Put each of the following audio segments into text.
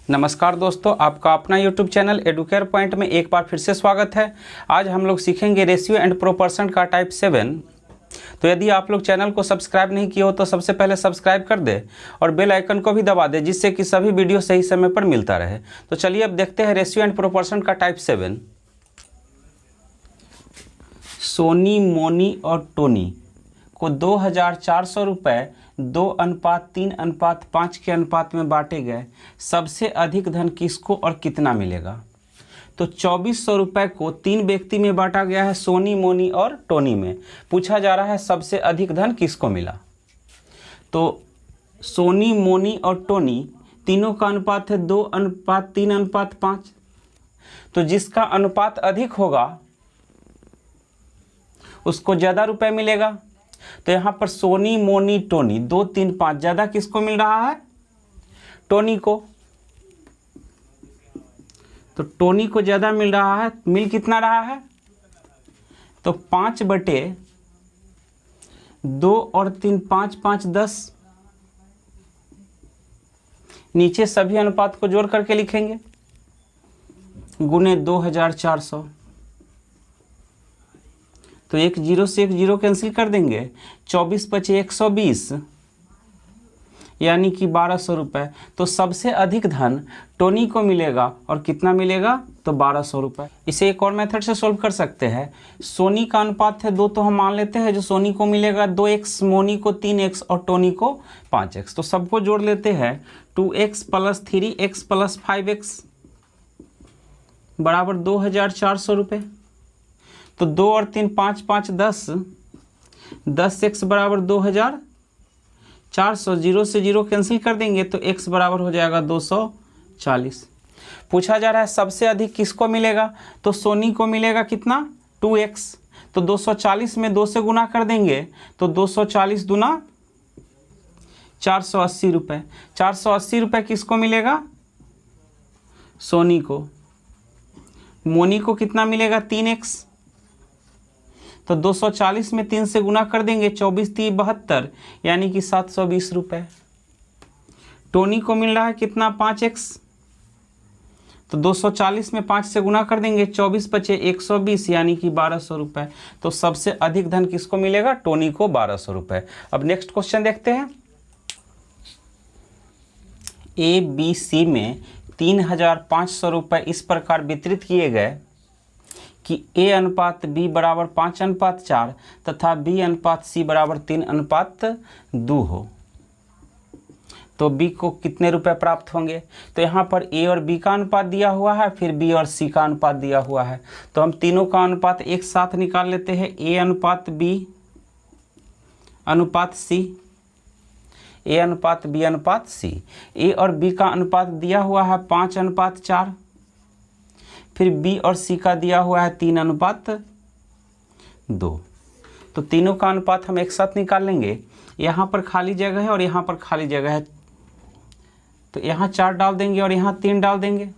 नमस्कार दोस्तों, आपका अपना YouTube चैनल एडुकेयर पॉइंट में एक बार फिर से स्वागत है। आज हम लोग सीखेंगे रेशियो एंड प्रोपोर्शन का टाइप 7। तो यदि आप लोग चैनल को सब्सक्राइब नहीं किए हो तो सबसे पहले सब्सक्राइब कर दे और बेल आइकन को भी दबा दे, जिससे कि सभी वीडियो सही समय पर मिलता रहे। तो चलिए अब देखते हैं रेशियो एंड प्रोपोर्शन का टाइप 7। सोनी, मोनी और टोनी को 2400 रुपये 2:3:5 के अनुपात में बांटे गए। सबसे अधिक धन किसको और कितना मिलेगा? तो 2400 रुपये को 3 व्यक्ति में बांटा गया है, सोनी, मोनी और टोनी में। पूछा जा रहा है सबसे अधिक धन किसको मिला। तो सोनी, मोनी और टोनी तीनों का अनुपात है 2:3:5। तो जिसका अनुपात अधिक होगा उसको ज़्यादा रुपए मिलेगा। तो यहाँ पर सोनी, मोनी, टोनी 2, 3, 5 ज़्यादा किसको मिल रहा है? टोनी को। तो टोनी को ज़्यादा मिल रहा है। मिल कितना रहा है? तो 5/2 और 3, 5, 5, 10। नीचे सभी अनुपात को जोड़ करके लिखेंगे, गुने 2400। तो एक जीरो से एक जीरो कैंसिल कर देंगे, 24 बचे 120, यानी कि 1200 रुपये। तो सबसे अधिक धन टोनी को मिलेगा और कितना मिलेगा? तो 1200 रुपये। इसे एक और मेथड से सोल्व कर सकते हैं। सोनी का अनुपात है 2, तो हम मान लेते हैं जो सोनी को मिलेगा 2x, मोनी को 3x और टोनी को 5x। तो सबको जोड़ लेते हैं, 2x + 3x + 5x बराबर 2400 रुपये। तो 2 और 3, 5, 5, 10, 10x बराबर 2400। जीरो से जीरो कैंसिल कर देंगे तो x बराबर हो जाएगा 240। पूछा जा रहा है सबसे अधिक किसको मिलेगा। तो सोनी को मिलेगा कितना? 2x। तो 240 में 2 से गुना कर देंगे तो 240 दूना 480 रुपये। 480 रुपये किसको मिलेगा? सोनी को। मोनी को कितना मिलेगा? 3x। तो 240 में 3 से गुना कर देंगे, 24 × 3 = 72, यानी कि 720 रुपये। टोनी को मिल रहा है कितना? 5x। तो 240 में 5 से गुना कर देंगे, 24 बचे 120, यानी कि 1200 रुपये। तो सबसे अधिक धन किसको मिलेगा? टोनी को 1200 रुपये। अब नेक्स्ट क्वेश्चन देखते हैं। ABC में 3500 रुपये इस प्रकार वितरित किए गए कि A/B बराबर 5:4 तथा B/C बराबर 3:2 हो। तो B को कितने रुपए प्राप्त होंगे? तो यहाँ पर A और B का अनुपात दिया हुआ है, फिर B और C का अनुपात दिया हुआ है। तो हम तीनों का अनुपात एक साथ निकाल लेते हैं, A/B/C, A/B/C। A और B का अनुपात दिया हुआ है 5:4, फिर B और C का दिया हुआ है 3:2। तो तीनों का अनुपात हम एक साथ निकाल लेंगे। यहाँ पर खाली जगह है और यहाँ पर खाली जगह है, तो यहाँ 4 डाल देंगे और यहाँ 3 डाल देंगे।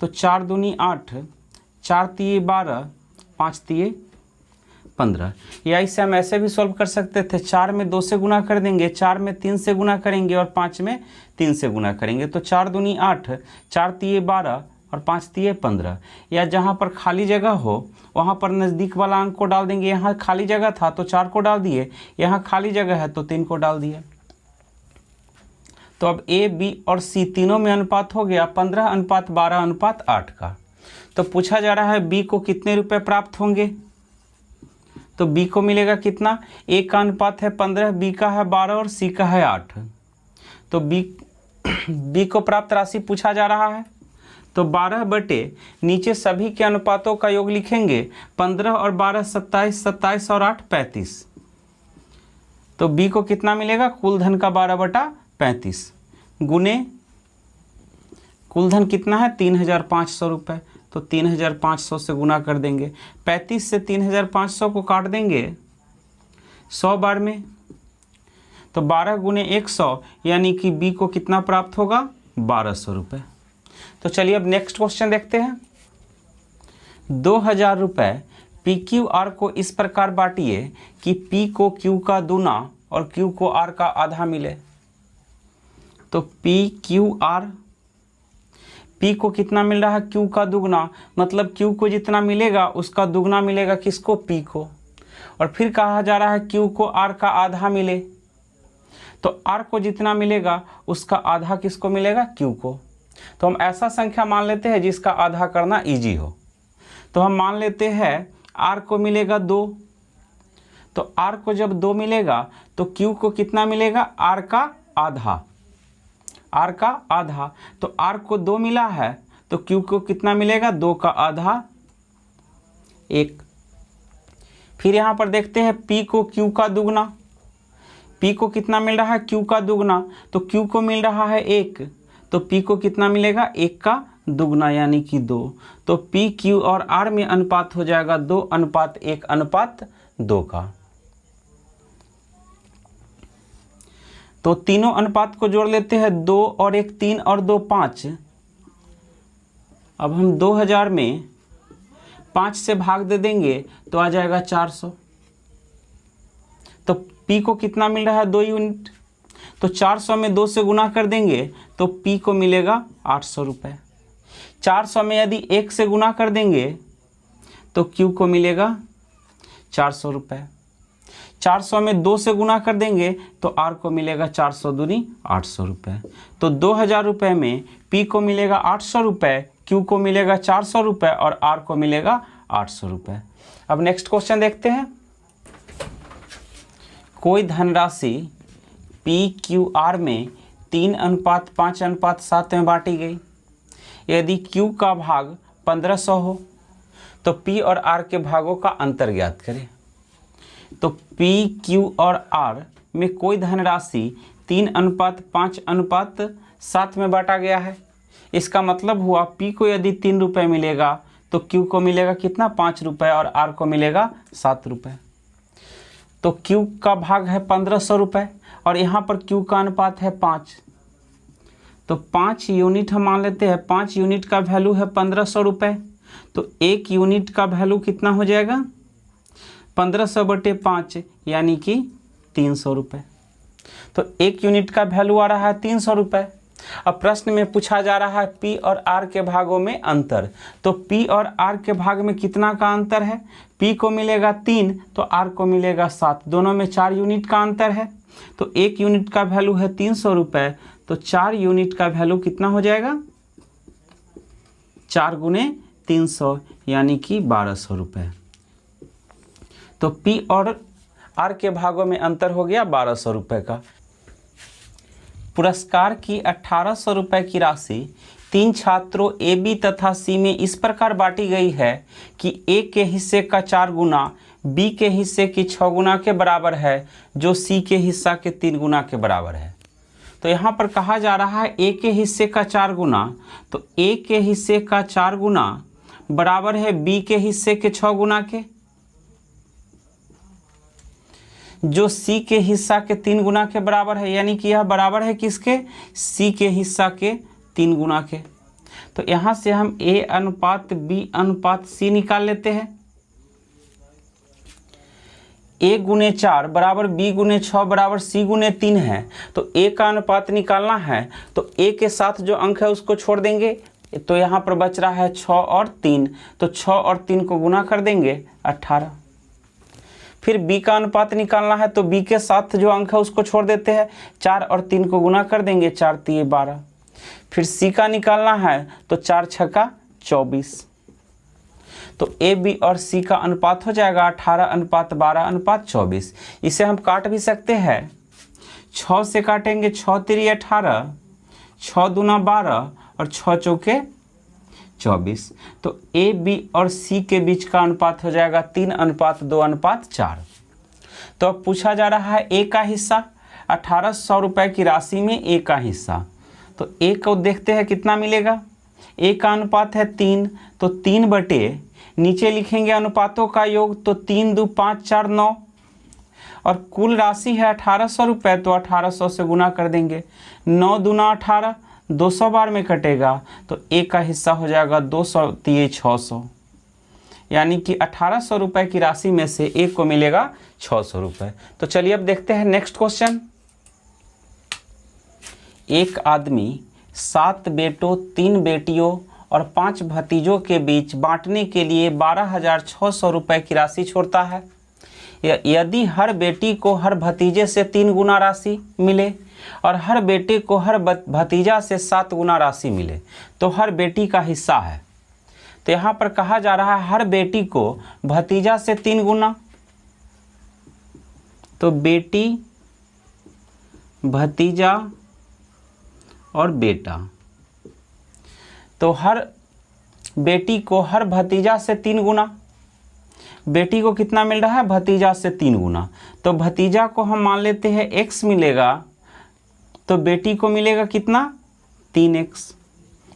तो 4 दूनी 8, 4 तिये 12, 5 तिये 15। या इसे हम ऐसे भी सॉल्व कर सकते थे, 4 में 2 से गुना कर देंगे, 4 में 3 से गुना करेंगे और 5 में 3 से गुना करेंगे। तो 4 दूनी 8, 4 तिये 12 और 5 तिये 15। या जहाँ पर खाली जगह हो वहाँ पर नज़दीक वाला अंक को डाल देंगे। यहाँ खाली जगह था तो 4 को डाल दिए, यहाँ खाली जगह है तो 3 को डाल दिए। तो अब A, B और C तीनों में अनुपात हो गया 15:12:8 का। तो पूछा जा रहा है B को कितने रुपए प्राप्त होंगे। तो B को मिलेगा कितना? A का अनुपात है 15, B का है 12 और C का है 8। तो B को प्राप्त राशि पूछा जा रहा है। तो 12 बटे नीचे सभी के अनुपातों का योग लिखेंगे, 15 और 12 27, 27 और 8 35। तो B को कितना मिलेगा? कुल धन का 12/35 गुने कुल धन कितना है? 3500 रुपये। तो 3500 से गुना कर देंगे, 35 से 3500 को काट देंगे 100 बार में, तो 12 गुने 100, यानी कि B को कितना प्राप्त होगा? 1200 रुपये। तो चलिए अब नेक्स्ट क्वेश्चन देखते हैं। 2000 रुपये PQR को इस प्रकार बांटिए कि P को Q का दूना और Q को R का आधा मिले। तो PQR P को कितना मिल रहा है, Q का दुगना, मतलब Q को जितना मिलेगा उसका दुगना मिलेगा किसको, P को। और फिर कहा जा रहा है Q को R का आधा मिले, तो R को जितना मिलेगा उसका आधा किसको मिलेगा, Q को। तो हम ऐसा संख्या मान लेते हैं जिसका आधा करना इजी हो। तो हम मान लेते हैं R को मिलेगा 2, तो R को जब 2 मिलेगा तो Q को कितना मिलेगा, R का आधा, R का आधा। तो R को 2 मिला है तो Q को कितना मिलेगा, 2 का आधा 1। फिर यहाँ पर देखते हैं P को Q का दुगना, P को कितना मिल रहा है, Q का दुगना, तो Q को मिल रहा है 1, तो P को कितना मिलेगा, 1 का दुगना यानी कि 2। तो P, Q और R में अनुपात हो जाएगा 2:1:2 का। तो तीनों अनुपात को जोड़ लेते हैं, 2 और 1 3 और 2 5। अब हम 2000 में 5 से भाग दे देंगे तो आ जाएगा 400। तो P को कितना मिल रहा है, 2 यूनिट, तो 400 में 2 से गुना कर देंगे तो P को मिलेगा 800 रुपये। 400 में यदि 1 से गुना कर देंगे तो Q को मिलेगा 400 रुपये। 400 में 2 से गुना कर देंगे तो R को मिलेगा 400 दूनी 800 रुपये। तो 2000 रुपये में P को मिलेगा 800 रुपये, Q को मिलेगा 400 रुपये और R को मिलेगा 800 रुपये। अब नेक्स्ट क्वेश्चन देखते हैं। कोई धनराशि PQR में 3:5:7 में बांटी गई। यदि Q का भाग 1500 हो तो P और R के भागों का अंतर ज्ञात करें। तो P, Q और R में कोई धनराशि 3:5:7 में बांटा गया है। इसका मतलब हुआ P को यदि 3 रुपये मिलेगा तो Q को मिलेगा कितना, 5 रुपये और R को मिलेगा 7 रुपये। तो Q का भाग है 1500 रुपये और यहाँ पर Q का अनुपात है 5। तो 5 यूनिट हम मान लेते हैं, 5 यूनिट का वैल्यू है 1500 रुपये। तो 1 यूनिट का वैल्यू कितना हो जाएगा, 1500/5 यानी कि 300 रुपये। तो 1 यूनिट का वैल्यू आ रहा है 300 रुपये। अब प्रश्न में पूछा जा रहा है P और R के भागों में अंतर। तो P और R के भाग में कितना का अंतर है, P को मिलेगा 3 तो R को मिलेगा 7, दोनों में 4 यूनिट का अंतर है। तो 1 यूनिट का वैल्यू है 300 रुपये, तो 4 यूनिट का वैल्यू कितना हो जाएगा, 4 × 300 यानी कि 1200 रुपये। तो P और R के भागों में अंतर हो गया 1200 रुपये का। पुरस्कार की 1800 रुपये की राशि 3 छात्रों A, B तथा C में इस प्रकार बांटी गई है कि A के हिस्से का 4 गुना B के हिस्से की 6 गुना के बराबर है, जो C के हिस्सा के 3 गुना के बराबर है। तो यहाँ पर कहा जा रहा है A के हिस्से का 4 गुना, तो A के हिस्से का 4 गुना बराबर है B के हिस्से के 6 गुना के, जो C के हिस्सा के 3 गुना के बराबर है, यानी कि यह बराबर है किसके, C के हिस्सा के 3 गुना के। तो यहाँ से हम A/B/C निकाल लेते हैं। A × 4 बराबर B × 6 बराबर C × 3 है। तो A का अनुपात निकालना है तो A के साथ जो अंक है उसको छोड़ देंगे, तो यहाँ पर बच रहा है 6 और 3, तो 6 और 3 को गुना कर देंगे 18। फिर B का अनुपात निकालना है तो B के साथ जो अंक है उसको छोड़ देते हैं, 4 और 3 को गुना कर देंगे, 4 × 3 = 12। फिर C का निकालना है तो 4 × 6 = 24। तो A, B और C का अनुपात हो जाएगा 18:12:24। इसे हम काट भी सकते हैं, 6 से काटेंगे, 6 × 3 = 18, 6 दूना 12 और 6 चौके 24। तो A, B और C के बीच का अनुपात हो जाएगा 3:2:4। तो अब पूछा जा रहा है A का हिस्सा, 1800 रुपये की राशि में A का हिस्सा। तो A को देखते हैं कितना मिलेगा। A का अनुपात है 3, तो 3 बटे नीचे लिखेंगे अनुपातों का योग, तो 3 × 2 = 5 × 4 = 9 और कुल राशि है 1800 रुपये, तो 1800 से गुना कर देंगे, 9 दूना 18, 200 बार में कटेगा, तो A का हिस्सा हो जाएगा 200 × 600, यानी कि 1800 रुपये की राशि में से A को मिलेगा 600 रुपये। तो चलिए अब देखते हैं नेक्स्ट क्वेश्चन। एक आदमी 7 बेटों 3 बेटियों और 5 भतीजों के बीच बांटने के लिए 12,600 रुपये की राशि छोड़ता है। यदि हर बेटी को हर भतीजे से 3 गुना राशि मिले और हर बेटे को हर भतीजा से 7 गुना राशि मिले तो हर बेटी का हिस्सा है। तो यहाँ पर कहा जा रहा है हर बेटी को भतीजा से 3 गुना, तो बेटी, भतीजा और बेटा, तो हर बेटी को हर भतीजा से 3 गुना, बेटी को कितना मिल रहा है, भतीजा से 3 गुना, तो भतीजा को हम मान लेते हैं x मिलेगा, तो बेटी को मिलेगा कितना, 3x,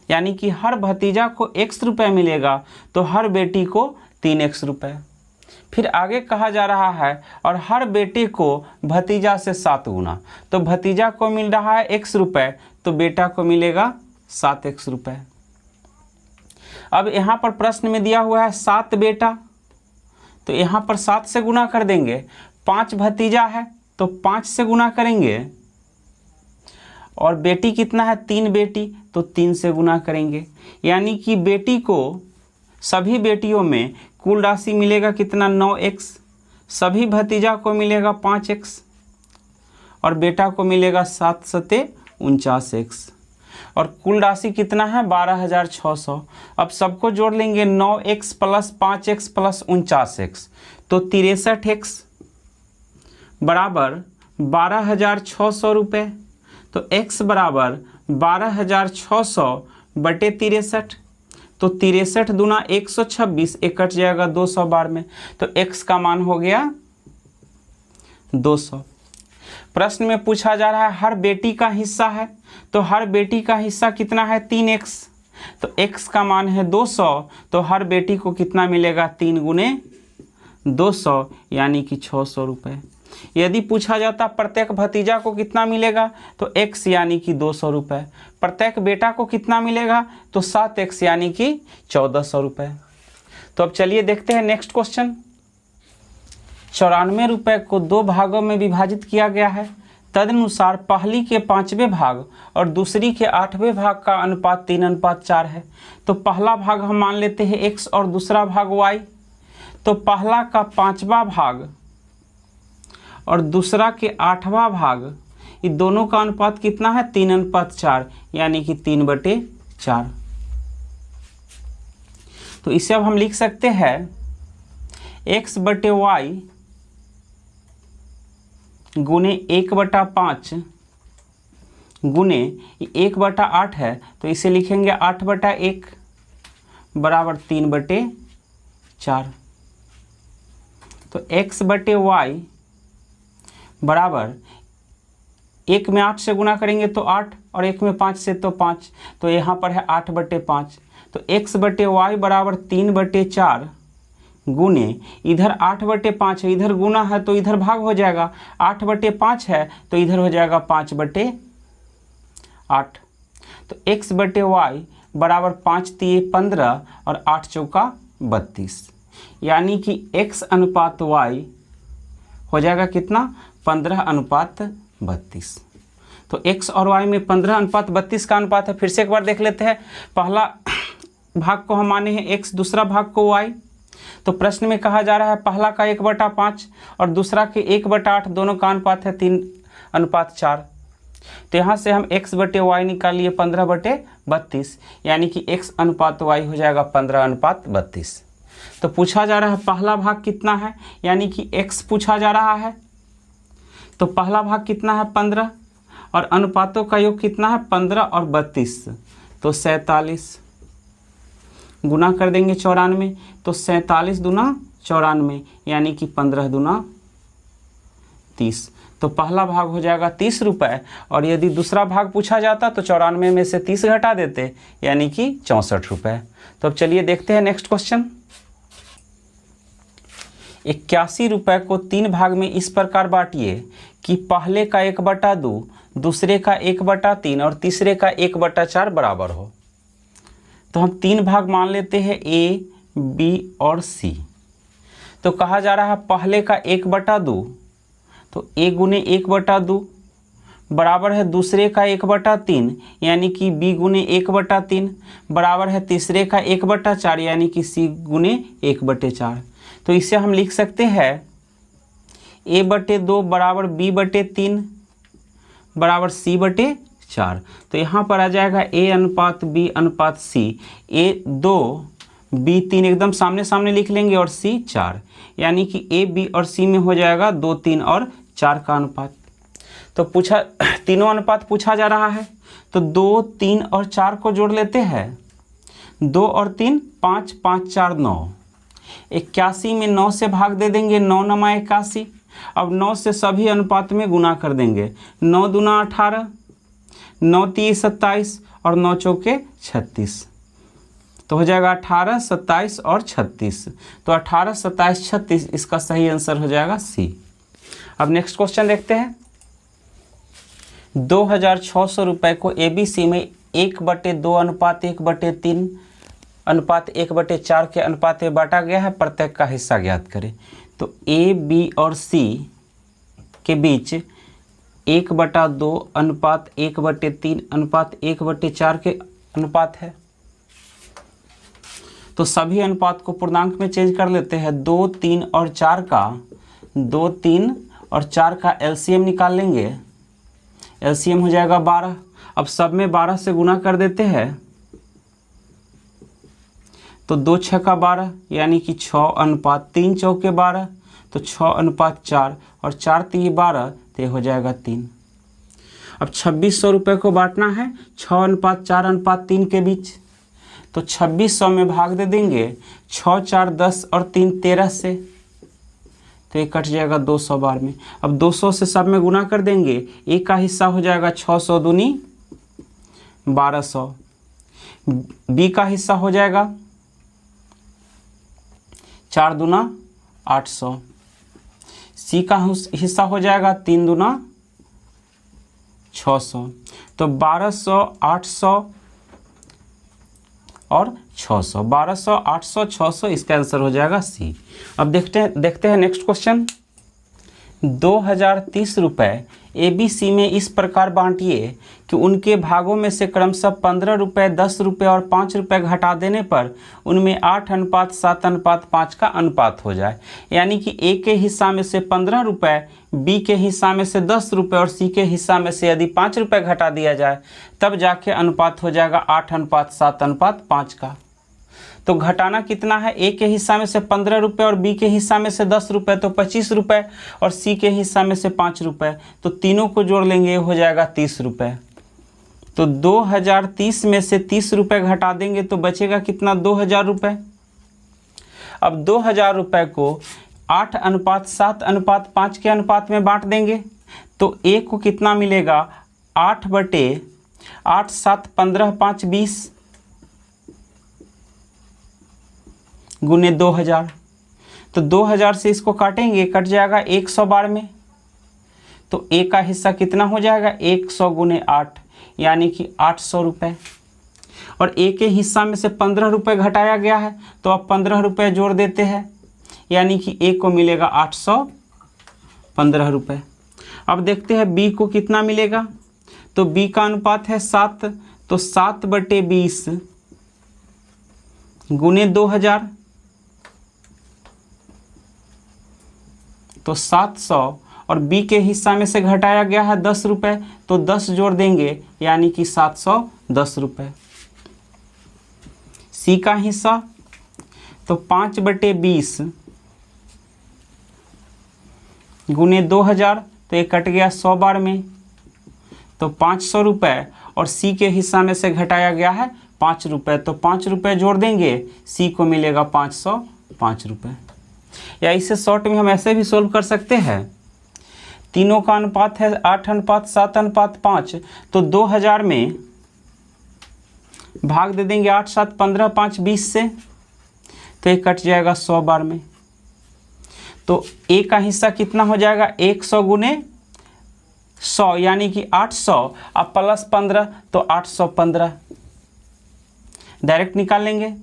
यानी कि हर भतीजा को x रुपये मिलेगा तो हर बेटी को 3x रुपये। फिर आगे कहा जा रहा है और हर बेटे को भतीजा से 7 गुना, तो भतीजा को मिल रहा है x रुपये तो बेटा को मिलेगा 7x रुपये। अब यहाँ पर प्रश्न में दिया हुआ है 7 बेटा, तो यहाँ पर 7 से गुना कर देंगे, 5 भतीजा है तो 5 से गुना करेंगे, और बेटी कितना है, 3 बेटी, तो 3 से गुना करेंगे, यानी कि बेटी को सभी बेटियों में कुल राशि मिलेगा कितना, 9x, सभी भतीजा को मिलेगा 5x और बेटा को मिलेगा 7 सते 49x, और कुल राशि कितना है, 12,600। अब सबको जोड़ लेंगे, 9x plus 5x plus 49x, तो 63x बराबर 12,600 रुपये। तो x बराबर 12,600 बटे 63, तो 63 दूना 126, एक कट जाएगा 200 बार में, तो x का मान हो गया 200। प्रश्न में पूछा जा रहा है हर बेटी का हिस्सा है, तो हर बेटी का हिस्सा कितना है, 3x, तो x का मान है 200, तो हर बेटी को कितना मिलेगा, 3 गुने 200 यानी कि 600 रुपये। यदि पूछा जाता प्रत्येक भतीजा को कितना मिलेगा, तो x यानी कि 200 रुपये, प्रत्येक बेटा को कितना मिलेगा, तो 7x यानी कि 1400 रुपये। तो अब चलिए देखते हैं नेक्स्ट क्वेश्चन। 94 रुपये को 2 भागों में विभाजित किया गया है, तदनुसार पहली के 5वें भाग और दूसरी के 8वें भाग का अनुपात 3:4 है। तो पहला भाग हम मान लेते हैं x और दूसरा भाग y, तो पहला का 5वां भाग और दूसरा के 8वां भाग, ये दोनों का अनुपात कितना है, 3:4, यानी कि 3/4। तो इसे अब हम लिख सकते हैं x बटे y गुने 1/5 गुने 1/8 है, तो इसे लिखेंगे 8/1 बराबर 3/4। तो x बटे y बराबर 1 में 8 से गुना करेंगे तो 8 और 1 में 5 से तो 5, तो यहाँ पर है 8/5। तो x बटे y बराबर 3/4 गुने इधर 8/5 है, इधर गुना है तो इधर भाग हो जाएगा, 8/5 है तो इधर हो जाएगा 5/8। तो x बटे y बराबर 5 × 15 और 8 चौका 32, यानी कि x अनुपात y हो जाएगा कितना, 15:32। तो x और y में 15:32 का अनुपात है। फिर से एक बार देख लेते हैं, पहला भाग को हम माने हैं x, दूसरा भाग को y। तो प्रश्न में कहा जा रहा है पहला का 1/5 और दूसरा के 1/8, दोनों का अनुपात है 3:4। तो यहाँ से हम x बटे y निकालिए 15/32, यानी कि x अनुपात y हो जाएगा 15:32। तो पूछा जा रहा है पहला भाग कितना है, यानी कि x पूछा जा रहा है, तो पहला भाग कितना है 15 और अनुपातों का योग कितना है 15 और 32, तो 47 गुना कर देंगे 94, तो 47 दूना 94 यानी कि 15 दूना 30। तो पहला भाग हो जाएगा 30 रुपये, और यदि दूसरा भाग पूछा जाता तो 94 में से 30 घटा देते, यानी कि 64 रुपये। तो अब चलिए देखते हैं नेक्स्ट क्वेश्चन। 81 रुपये को 3 भाग में इस प्रकार बांटिए कि पहले का 1/2, दूसरे का 1/3 और तीसरे का 1/4 बराबर हो। तो हम 3 भाग मान लेते हैं A, B और C। तो कहा जा रहा है पहले का 1/2, तो A गुने 1/2 बराबर है दूसरे का 1/3 यानी कि b गुने 1/3 बराबर है तीसरे का 1/4 यानी कि c गुने 1/4। तो इसे हम लिख सकते हैं a/2 बराबर b/3 बराबर c/4। तो यहाँ पर आ जाएगा a अनुपात b अनुपात c, a 2 b 3 एकदम सामने सामने लिख लेंगे और c 4, यानी कि a b और c में हो जाएगा 2 3 और 4 का अनुपात। तो पूछा तीनों अनुपात पूछा जा रहा है, तो 2 3 और 4 को जोड़ लेते हैं। 2 और 3 5 5 4 9, 81 में 9 से भाग दे देंगे, 9 9 81। अब 9 से सभी अनुपात में गुना कर देंगे, 9 दूना 18, 9 3 27 और 9 चौके 36। तो हो जाएगा 18 27 और 36। तो 18 27 36 इसका सही आंसर हो जाएगा सी। अब नेक्स्ट क्वेश्चन देखते हैं। 2600 रुपये को ABC में 1/2 अनुपात 1/3 अनुपात 1/4 के अनुपात में बांटा गया है, प्रत्येक का हिस्सा ज्ञात करें। तो A B और C के बीच 1/2 अनुपात 1/3 अनुपात 1/4 के अनुपात है। तो सभी अनुपात को पूर्णांक में चेंज कर लेते हैं। 2 3 और 4 का 2 3 और 4 का LCM निकाल लेंगे, LCM हो जाएगा 12। अब सब में 12 से गुना कर देते हैं, तो 2 6 का 12 यानी कि 6 अनुपात 3 चौके 12, तो 6 अनुपात 4 और 4 3 12, तो ये हो जाएगा 3। अब 2600 रुपये को बांटना है 6 अनुपात 4 अनुपात 3 के बीच, तो 2600 में भाग दे देंगे 6 4 10 और 3 13 से, तो ये कट जाएगा 200 बार में। अब 200 से सब में गुना कर देंगे, एक का हिस्सा हो जाएगा 600 दूनी 1200, बी का हिस्सा हो जाएगा 4 दूना 800, सी का हिस्सा हो जाएगा 3 दूना 600। तो 1200 800 और 600, 1200 800 600 इसका आंसर हो जाएगा सी। अब देखते हैं नेक्स्ट क्वेश्चन। 2030 रुपये ABC में इस प्रकार बांटिए कि उनके भागों में से क्रमशः 15 रुपये 10 रुपये और 5 रुपये घटा देने पर उनमें 8 अनुपात 7 अनुपात 5 का अनुपात हो जाए। यानी कि A के हिस्सा में से 15 रुपये, B के हिस्सा में से 10 रुपये और C के हिस्सा में से यदि 5 रुपये घटा दिया जाए तब जाके अनुपात हो जाएगा 8 अनुपात 7 अनुपात 5 का। तो घटाना कितना है, A के हिस्सा में से 15 रुपये और B के हिस्सा में से 10 रुपये तो 25 रुपये और C के हिस्सा में से 5 रुपये, तो तीनों को जोड़ लेंगे हो जाएगा 30 रुपये। तो 2030 में से 30 रुपये घटा देंगे तो बचेगा कितना, 2000 रुपये। अब 2000 रुपये को 8 अनुपात 7 अनुपात 5 के अनुपात में बांट देंगे, तो A को कितना मिलेगा, 8/8 7 15 5 20 गुने 2000। तो 2000 से इसको काटेंगे, कट जाएगा 100 बार में। तो A का हिस्सा कितना हो जाएगा, 100 गुने 8 यानी कि 800 रुपये। और A के हिस्सा में से 15 रुपये घटाया गया है, तो अब 15 रुपये जोड़ देते हैं, यानी कि A को मिलेगा 815 रुपये। अब देखते हैं B को कितना मिलेगा। तो B का अनुपात है 7, तो 7/20 गुने 2000, तो 700 और B के हिस्सा में से घटाया गया है 10 रुपये, तो 10 जोड़ देंगे यानी कि 710 रुपये। C का हिस्सा तो 5/20 गुने 2000, तो ये कट गया 100 बार में, तो 500 रुपये और C के हिस्सा में से घटाया गया है 5 रुपये, तो 5 रुपये जोड़ देंगे, C को मिलेगा 505 रुपये। या इसे शॉर्ट में हम ऐसे भी सोल्व कर सकते हैं। तीनों का अनुपात है 8 अनुपात 7 अनुपात 5, तो 2000 में भाग दे देंगे 8 7 15 5 20 से, तो ये कट जाएगा 100 बार में। तो A का हिस्सा कितना हो जाएगा, 100 गुने 100 यानी कि 800 अब प्लस 15 तो 815 डायरेक्ट निकाल लेंगे।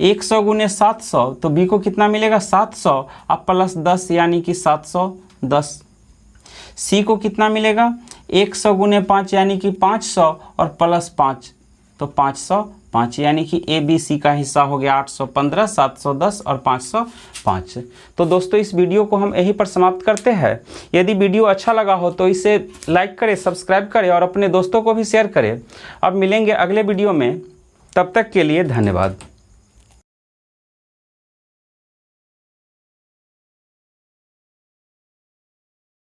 100 गुने 700 तो B को कितना मिलेगा, 700 अब प्लस 10 यानी कि 710। सी को कितना मिलेगा 100 गुने 5 यानी कि 500 और प्लस 5 तो 505 यानी कि ए बी सी का हिस्सा हो गया 815, 710 और 505। तो दोस्तों इस वीडियो को हम यहीं पर समाप्त करते हैं। यदि वीडियो अच्छा लगा हो तो इसे लाइक करें, सब्सक्राइब करें और अपने दोस्तों को भी शेयर करें। अब मिलेंगे अगले वीडियो में, तब तक के लिए धन्यवाद।